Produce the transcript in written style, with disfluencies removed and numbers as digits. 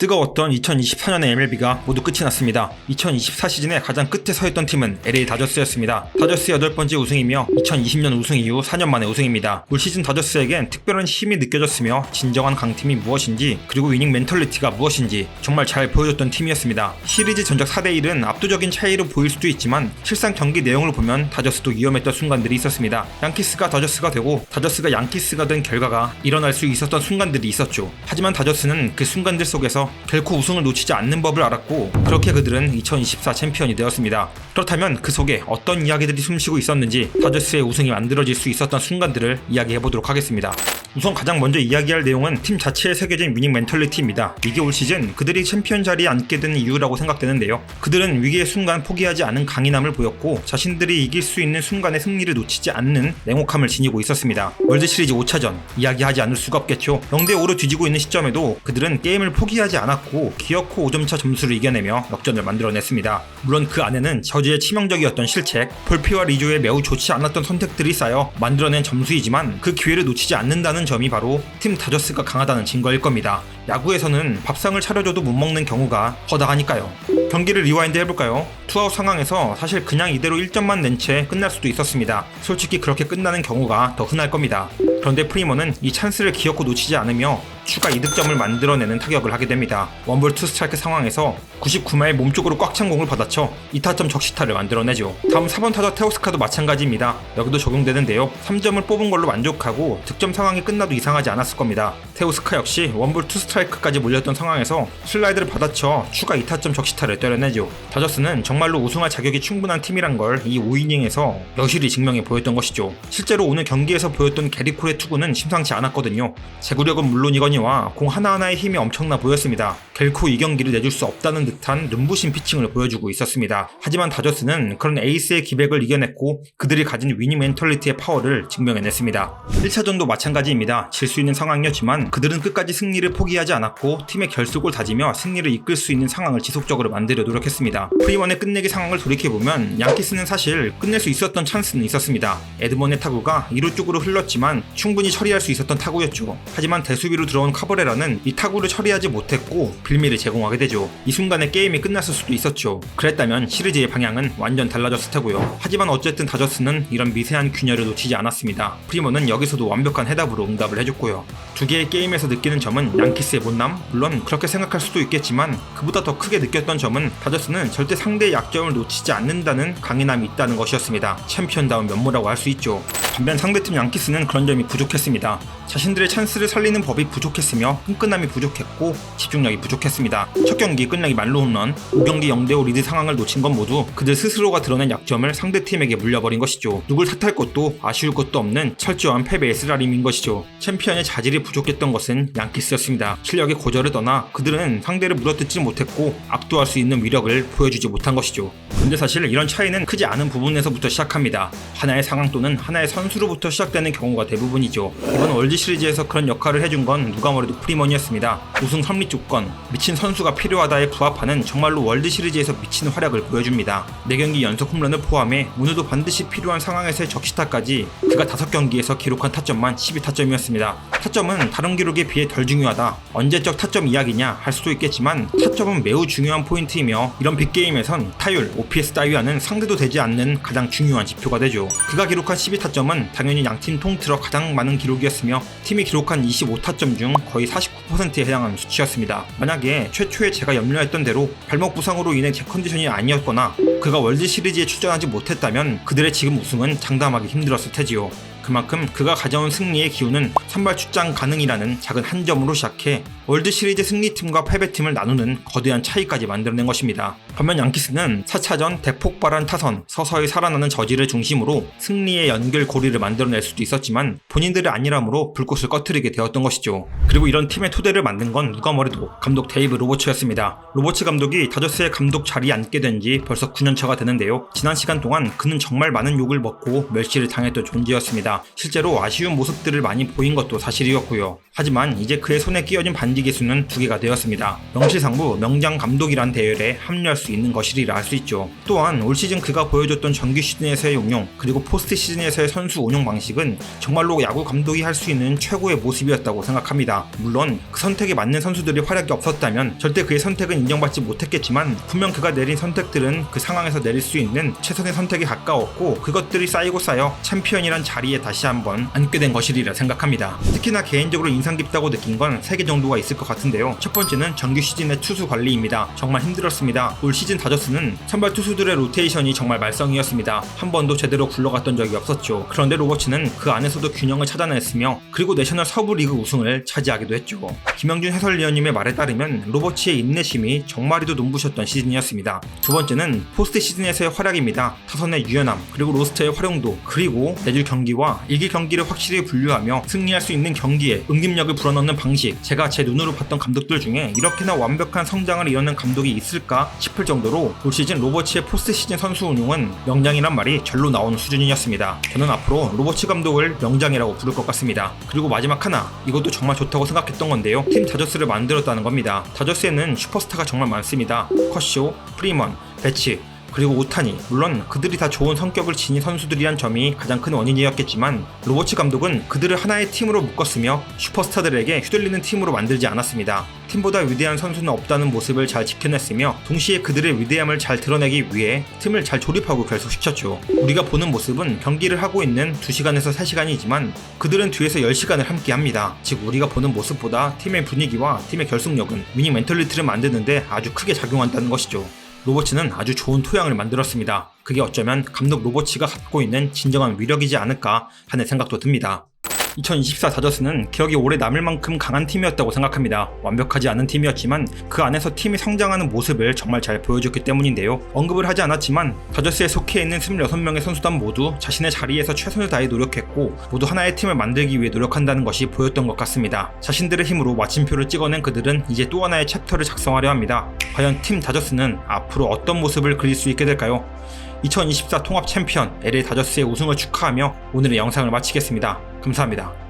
뜨거웠던 2024년의 MLB가 모두 끝이 났습니다. 2024 시즌의 가장 끝에 서 있던 팀은 LA 다저스였습니다. 다저스 8번째 우승이며 2020년 우승 이후 4년 만에 우승입니다. 올 시즌 다저스에겐 특별한 힘이 느껴졌으며 진정한 강팀이 무엇인지 그리고 위닝 멘털리티가 무엇인지 정말 잘 보여줬던 팀이었습니다. 시리즈 전적 4대1은 압도적인 차이로 보일 수도 있지만 실상 경기 내용을 보면 다저스도 위험했던 순간들이 있었습니다. 양키스가 다저스가 되고 다저스가 양키스가 된 결과가 일어날 수 있었던 순간들이 있었죠. 하지만 다저스는 그 순간들 속에서 결코 우승을 놓치지 않는 법을 알았고 그렇게 그들은 2024 챔피언이 되었습니다. 그렇다면 그 속에 어떤 이야기들이 숨쉬고 있었는지 다저스의 우승이 만들어질 수 있었던 순간들을 이야기해보도록 하겠습니다. 우선 가장 먼저 이야기할 내용은 팀 자체에 새겨진 위닝 멘털리티입니다. 이게 올 시즌 그들이 챔피언 자리에 앉게 된 이유라고 생각되는데요. 그들은 위기의 순간 포기하지 않은 강인함을 보였고 자신들이 이길 수 있는 순간의 승리를 놓치지 않는 냉혹함을 지니고 있었습니다. 월드시리즈 5차전 이야기하지 않을 수가 없겠죠. 0대5로 뒤지고 있는 시점에도 그들은 게임을 포기하지 않았고 기어코 5점차 점수를 이겨내며 역전을 만들어냈습니다. 물론 그 안에는 저지의 치명적이었던 실책, 볼피와 리조의 매우 좋지 않았던 선택들이 쌓여 만들어낸 점수이지만 그 기회를 놓치지 않는다는 점이 바로 팀 다저스가 강하다는 증거일 겁니다. 야구에서는 밥상을 차려줘도 못 먹는 경우가 허다하니까요. 경기를 리와인드 해볼까요? 투아웃 상황에서 사실 그냥 이대로 1점만 낸 채 끝날 수도 있었습니다. 솔직히 그렇게 끝나는 경우가 더 흔할 겁니다. 그런데 프리먼은 이 찬스를 기어코 놓치지 않으며 추가 이득점을 만들어내는 타격을 하게 됩니다. 원볼 투 스트라이크 상황에서 99마일 몸쪽으로 꽉 찬 공을 받아쳐 2타점 적시타를 만들어내죠. 다음 4번 타자 테오스카도 마찬가지입니다. 여기도 적용되는데요. 3점을 뽑은 걸로 만족하고 득점 상황이 끝나도 이상하지 않았을 겁니다. 테오스카 역시 원볼 투 스트라이크까지 몰렸던 상황에서 슬라이드를 받아쳐 추가 2타점 적시타를 때려내죠. 다저스는 정말로 우승할 자격이 충분한 팀이란 걸 이 5이닝에서 여실히 증명해 보였던 것이죠. 실제로 오늘 경기에서 보였던 게리 콜의 투구는 심상치 않았거든요. 제구력은 물론이거니와 공 하나하나의 힘이 엄청나 보였습니다. 결코 이 경기를 내줄 수 없다는 듯한 눈부신 피칭을 보여주고 있었습니다. 하지만 다저스는 그런 에이스의 기백을 이겨냈고 그들이 가진 위닝 멘털리티의 파워를 증명해냈습니다. 1차전도 마찬가지입니다. 질 수 있는 상황이었지만 그들은 끝까지 승리를 포기하지 않았고 팀의 결속을 다지며 승리를 이끌 수 있는 상황을 지속적으로 만들려 노력했습니다. 프리먼의 끝내기 상황을 돌이켜보면 양키스는 사실 끝낼 수 있었던 찬스는 있었습니다. 에드먼의 타구가 2루 쪽으로 흘렀지만 충분히 처리할 수 있었던 타구였죠. 하지만 대수비로 들어온 카브레라는 이 타구를 처리하지 못했고 빌미를 제공하게 되죠. 이 순간에 게임이 끝났을 수도 있었죠. 그랬다면 시리즈의 방향은 완전 달라졌을 테고요. 하지만 어쨌든 다저스는 이런 미세한 균열을 놓치지 않았습니다. 프리먼은 여기서도 완벽한 해답으로 응답을 해줬고요. 두 개의 게임에서 느끼는 점은 양키스의 못남? 물론 그렇게 생각할 수도 있겠지만 그보다 더 크게 느꼈던 점은 다저스는 절대 상대의 약점을 놓치지 않는다는 강인함이 있다는 것이었습니다. 챔피언다운 면모라고 할 수 있죠. 반면 상대팀 양키스는 그런 점이 부족했습니다. 자신들의 찬스를 살리는 법이 부족했으며 끈끈함이 부족했고 집중력이 부족했습니다. 첫 경기 끝나기 말로 홈런, 5경기 0대5 리드 상황을 놓친 건 모두 그들 스스로가 드러낸 약점을 상대팀에게 물려버린 것이죠. 누굴 탓할 것도 아쉬울 것도 없는 철저한 패배의 쓰라림인 것이죠. 챔피언의 자질이 부족했던 것은 양키스였습니다. 실력의 고저를 떠나 그들은 상대를 물어뜯지 못했고 압도할 수 있는 위력을 보여주지 못한 것이죠. 근데 사실 이런 차이는 크지 않은 부분에서부터 시작합니다. 하나의 상황 또는 하나의 선수로부터 시작되는 경우가 대부분이죠. 이번 월드 시리즈에서 그런 역할을 해준 건 누가 뭐래도 프리먼이었습니다. 우승 선리 조건, 미친 선수가 필요하다에 부합하는 정말로 월드 시리즈에서 미친 활약을 보여줍니다. 4경기 연속 홈런을 포함해 오늘도 반드시 필요한 상황에서의 적시타까지 그가 5경기에서 기록한 타점만 12타점이었습니다. 타점은 다른 기록에 비해 덜 중요하다. 언제적 타점 이야기냐 할 수도 있겠지만 타점은 매우 중요한 포인트이며 이런 빅게임에선 타율, OPS 따위와는 상대도 되지 않는 가장 중요한 지표가 되죠. 그가 기록한 12타점은 당연히 양팀 통틀어 가장 많은 기록이었으며 팀이 기록한 25타점 중 거의 49%에 해당하는 수치였습니다. 만약에 최초에 제가 염려했던 대로 발목 부상으로 인해 제 컨디션이 아니었거나 그가 월드 시리즈에 출전하지 못했다면 그들의 지금 우승은 장담하기 힘들었을 테지요. 그만큼 그가 가져온 승리의 기운은 선발 출장 가능이라는 작은 한 점으로 시작해 월드 시리즈 승리팀과 패배팀을 나누는 거대한 차이까지 만들어낸 것입니다. 반면 양키스는 4차전 대폭발한 타선, 서서히 살아나는 저지를 중심으로 승리의 연결고리를 만들어낼 수도 있었지만 본인들이 아니라므로 불꽃을 꺼트리게 되었던 것이죠. 그리고 이런 팀의 토대를 만든 건 누가 뭐래도 감독 데이브 로버츠였습니다. 로버츠 감독이 다저스의 감독 자리에 앉게 된 지 벌써 9년차가 되는데요. 지난 시간 동안 그는 정말 많은 욕을 먹고 멸시를 당했던 존재였습니다. 있었습니다. 실제로 아쉬운 모습들을 많이 보인 것도 사실이었고요. 하지만 이제 그의 손에 끼어진 반지 기수는 2개가 되었습니다. 명실상부 명장 감독이란 대열에 합류할 수 있는 것이리라 할 수 있죠. 또한 올 시즌 그가 보여줬던 정규 시즌에서의 운용 그리고 포스트 시즌에서의 선수 운용 방식은 정말로 야구 감독이 할 수 있는 최고의 모습이었다고 생각합니다. 물론 그 선택에 맞는 선수들이 활약이 없었다면 절대 그의 선택은 인정받지 못했겠지만 분명 그가 내린 선택들은 그 상황에서 내릴 수 있는 최선의 선택에 가까웠고 그것들이 쌓이고 쌓여 챔피언이란 자리에 다시 한번 앉게 된 것이리라 생각합니다. 특히나 개인적으로 인상 깊다고 느낀 건 3개 정도가 있을 것 같은데요. 첫 번째는 정규 시즌의 투수 관리입니다. 정말 힘들었습니다. 올 시즌 다저스는 선발 투수들의 로테이션이 정말 말썽이었습니다. 한 번도 제대로 굴러갔던 적이 없었죠. 그런데 로버츠는 그 안에서도 균형을 찾아냈으며 그리고 내셔널 서부 리그 우승을 차지하기도 했죠. 김영준 해설위원님의 말에 따르면 로버츠의 인내심이 정말이도 눈부셨던 시즌이었습니다. 두 번째는 포스트 시즌에서의 활약입니다. 타선의 유연함 그리고 로스터의 활용도 그리고 내줄 경기와 이길 경기를 확실히 분류하며 승리할 수 있는 경기에 응집력을 불어넣는 방식 제가 제 눈으로 봤던 감독들 중에 이렇게나 완벽한 성장을 이뤄낸 감독이 있을까 싶을 정도로 올 시즌 로버츠의 포스트 시즌 선수 운용은 명장이란 말이 절로 나오는 수준이었습니다. 저는 앞으로 로버츠 감독을 명장이라고 부를 것 같습니다. 그리고 마지막 하나 이것도 정말 좋다고 생각했던 건데요. 팀 다저스를 만들었다는 겁니다. 다저스에는 슈퍼스타가 정말 많습니다. 커쇼, 프리먼, 배치 그리고 오타니 물론 그들이 다 좋은 성격을 지닌 선수들이란 점이 가장 큰 원인이었겠지만 로버츠 감독은 그들을 하나의 팀으로 묶었으며 슈퍼스타들에게 휘둘리는 팀으로 만들지 않았습니다. 팀보다 위대한 선수는 없다는 모습을 잘 지켜냈으며 동시에 그들의 위대함을 잘 드러내기 위해 팀을 잘 조립하고 결속시켰죠. 우리가 보는 모습은 경기를 하고 있는 2시간에서 3시간이지만 그들은 뒤에서 10시간을 함께합니다. 즉 우리가 보는 모습보다 팀의 분위기와 팀의 결속력은 위닝 멘털리티를 만드는데 아주 크게 작용한다는 것이죠. 로버츠는 아주 좋은 토양을 만들었습니다. 그게 어쩌면 감독 로버츠가 갖고 있는 진정한 위력이지 않을까 하는 생각도 듭니다. 2024 다저스는 기억이 오래 남을 만큼 강한 팀이었다고 생각합니다. 완벽하지 않은 팀이었지만 그 안에서 팀이 성장하는 모습을 정말 잘 보여줬기 때문인데요. 언급을 하지 않았지만 다저스에 속해 있는 26명의 선수단 모두 자신의 자리에서 최선을 다해 노력했고 모두 하나의 팀을 만들기 위해 노력한다는 것이 보였던 것 같습니다. 자신들의 힘으로 마침표를 찍어낸 그들은 이제 또 하나의 챕터를 작성하려 합니다. 과연 팀 다저스는 앞으로 어떤 모습을 그릴 수 있게 될까요? 2024 통합 챔피언 LA 다저스의 우승을 축하하며 오늘의 영상을 마치겠습니다. 감사합니다.